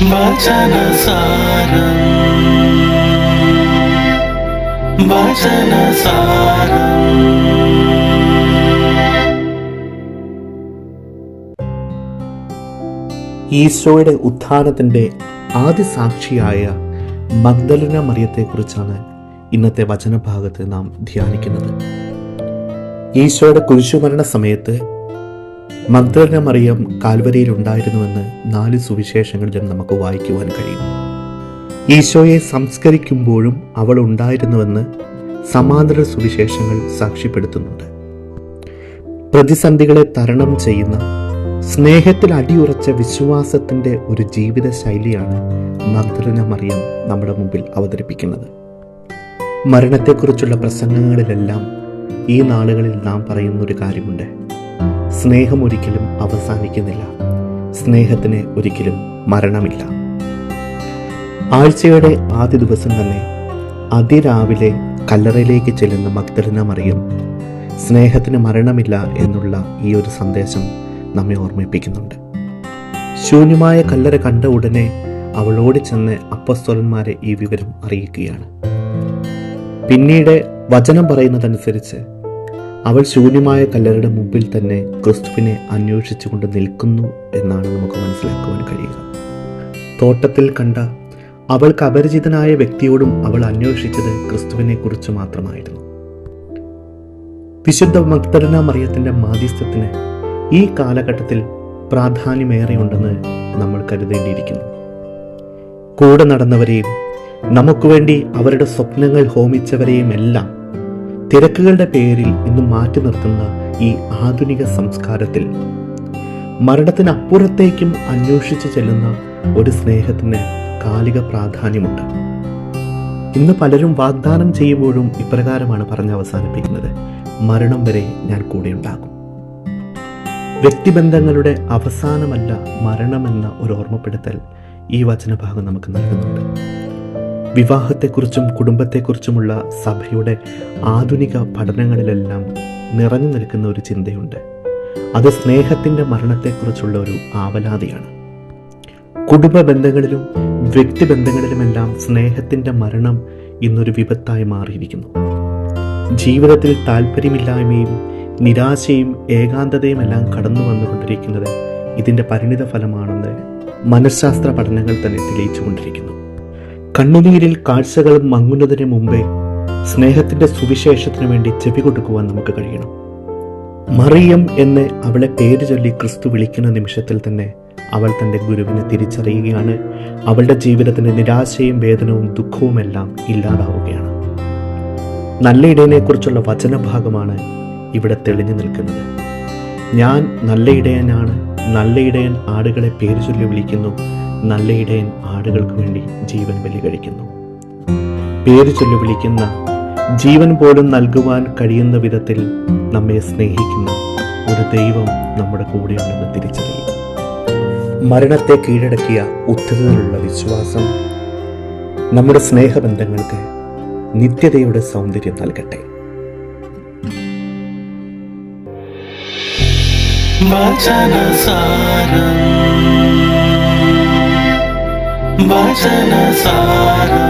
വചനസാരം വചനസാരം. ഈശോയുടെ ഉത്ഥാനത്തിൻ്റെ ആദ്യ സാക്ഷിയായ മഗ്ദലന മറിയത്തെക്കുറിച്ചാണ് ഇന്നത്തെ വചനഭാഗത്ത് നാം ധ്യാനിക്കുന്നത്. ഈശോയുടെ കുരിശുമരണ സമയത്ത് മഗ്ദലന മറിയം കാൽവരിയിൽ ഉണ്ടായിരുന്നുവെന്ന് 4 സുവിശേഷങ്ങളിലും നമുക്ക് വായിക്കുവാൻ കഴിയും. ഈശോയെ സംസ്കരിക്കുമ്പോഴും അവൾ ഉണ്ടായിരുന്നുവെന്ന് സമാന്തര സുവിശേഷങ്ങൾ സാക്ഷ്യപ്പെടുത്തുന്നുണ്ട്. പ്രതിസന്ധികളെ തരണം ചെയ്യുന്ന, സ്നേഹത്തിൽ അടിയുറച്ച വിശ്വാസത്തിൻ്റെ ഒരു ജീവിത ശൈലിയാണ് മഗ്ദലന മറിയം നമ്മുടെ മുമ്പിൽ അവതരിപ്പിക്കുന്നത്. മരണത്തെക്കുറിച്ചുള്ള പ്രസംഗങ്ങളിലെല്ലാം ഈ നാളുകളിൽ നാം പറയുന്നൊരു കാര്യമുണ്ട്: സ്നേഹം ഒരിക്കലും അവസാനിക്കുന്നില്ല, സ്നേഹത്തിന് ഒരിക്കലും മരണമില്ല. ആഴ്ചയുടെ ആദ്യ ദിവസം തന്നെ അതിരാവിലെ കല്ലറയിലേക്ക് ചെല്ലുന്ന മഗ്ദലന മറിയം സ്നേഹത്തിന് മരണമില്ല എന്നുള്ള ഈ ഒരു സന്ദേശം നമ്മെ ഓർമ്മിപ്പിക്കുന്നുണ്ട്. ശൂന്യമായ കല്ലറ കണ്ട ഉടനെ അവൾ ഓടിച്ചെന്ന് അപ്പോസ്തലന്മാരെ ഈ വിവരം അറിയിക്കുകയാണ്. പിന്നീട് വചനം പറയുന്നതനുസരിച്ച് അവൾ ശൂന്യമായ കല്ലറയുടെ മുമ്പിൽ തന്നെ ക്രിസ്തുവിനെ അന്വേഷിച്ചുകൊണ്ട് നിൽക്കുന്നു എന്നാണ് നമുക്ക് മനസ്സിലാക്കുവാൻ കഴിയുക. തോട്ടത്തിൽ കണ്ട അവൾക്ക് അപരിചിതനായ വ്യക്തിയോടും അവൾ അന്വേഷിച്ചത് ക്രിസ്തുവിനെ കുറിച്ച് മാത്രമായിരുന്നു. വിശുദ്ധ മഗ്ദലന മറിയത്തിൻ്റെ മാധ്യസ്ഥത്തിന് ഈ കാലഘട്ടത്തിൽ പ്രാധാന്യമേറെയുണ്ടെന്ന് നമ്മൾ കരുതേണ്ടിയിരിക്കുന്നു. കൂടെ നടന്നവരെയും നമുക്ക് വേണ്ടി അവരുടെ സ്വപ്നങ്ങൾ ഹോമിച്ചവരെയും എല്ലാം തിരക്കുകളുടെ പേരിൽ ഇന്ന് മാറ്റി നിർത്തുന്ന ഈ ആധുനിക സംസ്കാരത്തിൽ മരണത്തിനപ്പുറത്തേക്കും അന്വേഷിച്ച് ചെല്ലുന്ന ഒരു സ്നേഹത്തിന് കാലിക പ്രാധാന്യമുണ്ട്. ഇന്ന് പലരും വാഗ്ദാനം ചെയ്യുമ്പോഴും ഇപ്രകാരമാണ് പറഞ്ഞ് അവസാനിപ്പിക്കുന്നത്: മരണം വരെ ഞാൻ കൂടെ ഉണ്ടാകും. വ്യക്തിബന്ധങ്ങളുടെ അവസാനമല്ല മരണമെന്ന ഒരു ഓർമ്മപ്പെടുത്തൽ ഈ വചനഭാഗം നമുക്ക് നൽകുന്നുണ്ട്. വിവാഹത്തെക്കുറിച്ചും കുടുംബത്തെക്കുറിച്ചുമുള്ള സഭയുടെ ആധുനിക പഠനങ്ങളിലെല്ലാം നിറഞ്ഞു നിൽക്കുന്ന ഒരു ചിന്തയുണ്ട്. അത് സ്നേഹത്തിൻ്റെ മരണത്തെക്കുറിച്ചുള്ള ഒരു ആവലാതിയാണ്. കുടുംബ ബന്ധങ്ങളിലും വ്യക്തിബന്ധങ്ങളിലുമെല്ലാം സ്നേഹത്തിൻ്റെ മരണം ഇന്നൊരു വിപത്തായി മാറിയിരിക്കുന്നു. ജീവിതത്തിൽ താല്പര്യമില്ലായ്മയും നിരാശയും ഏകാന്തതയും എല്ലാം കടന്നു വന്നുകൊണ്ടിരിക്കുന്നത് ഇതിൻ്റെ പരിണിത ഫലമാണെന്ന് മനഃശാസ്ത്ര പഠനങ്ങൾ തന്നെ തെളിയിച്ചുകൊണ്ടിരിക്കുന്നു. കണ്ണുനീരിൽ കാഴ്ചകൾ മങ്ങുന്നതിന് മുമ്പേ സ്നേഹത്തിൻ്റെ സുവിശേഷത്തിന് വേണ്ടി ചെവി കൊടുക്കുവാൻ നമുക്ക് കഴിയണം. മറിയം എന്ന് അവളെ പേര് ചൊല്ലി ക്രിസ്തു വിളിക്കുന്ന നിമിഷത്തിൽ തന്നെ അവൾ തൻ്റെ ഗുരുവിനെ തിരിച്ചറിയുകയാണ്. അവളുടെ ജീവിതത്തിന് നിരാശയും വേദനവും ദുഃഖവുമെല്ലാം ഇല്ലാതാവുകയാണ്. നല്ല ഇടയനെക്കുറിച്ചുള്ള വചനഭാഗമാണ് ഇവിടെ തെളിഞ്ഞു നിൽക്കുന്നത്. ഞാൻ നല്ല ഇടയനാണ്, നല്ല ഇടയൻ ആടുകളെ പേര് ചൊല്ലി വിളിക്കുന്നു, നല്ല ഇടയൻ ആടുകൾക്ക് വേണ്ടി ജീവൻ ബലി കഴിക്കുന്നു. പേര് ചൊല്ലി വിളിക്കുന്ന, ജീവൻ പോലും നൽകുവാൻ കഴിയുന്ന വിധത്തിൽ നമ്മെ സ്നേഹിക്കുന്ന ഒരു ദൈവം നമ്മുടെ കൂടെയുണ്ടെന്ന് തിരിച്ചറിയുക. മരണത്തെ കീഴടക്കിയ ഉദ്ധതയിലുള്ള വിശ്വാസം നമ്മുടെ സ്നേഹബന്ധങ്ങൾക്ക് നിത്യതയുടെ സൗന്ദര്യം നൽകട്ടെ. വചനസാരം വചനസാരം.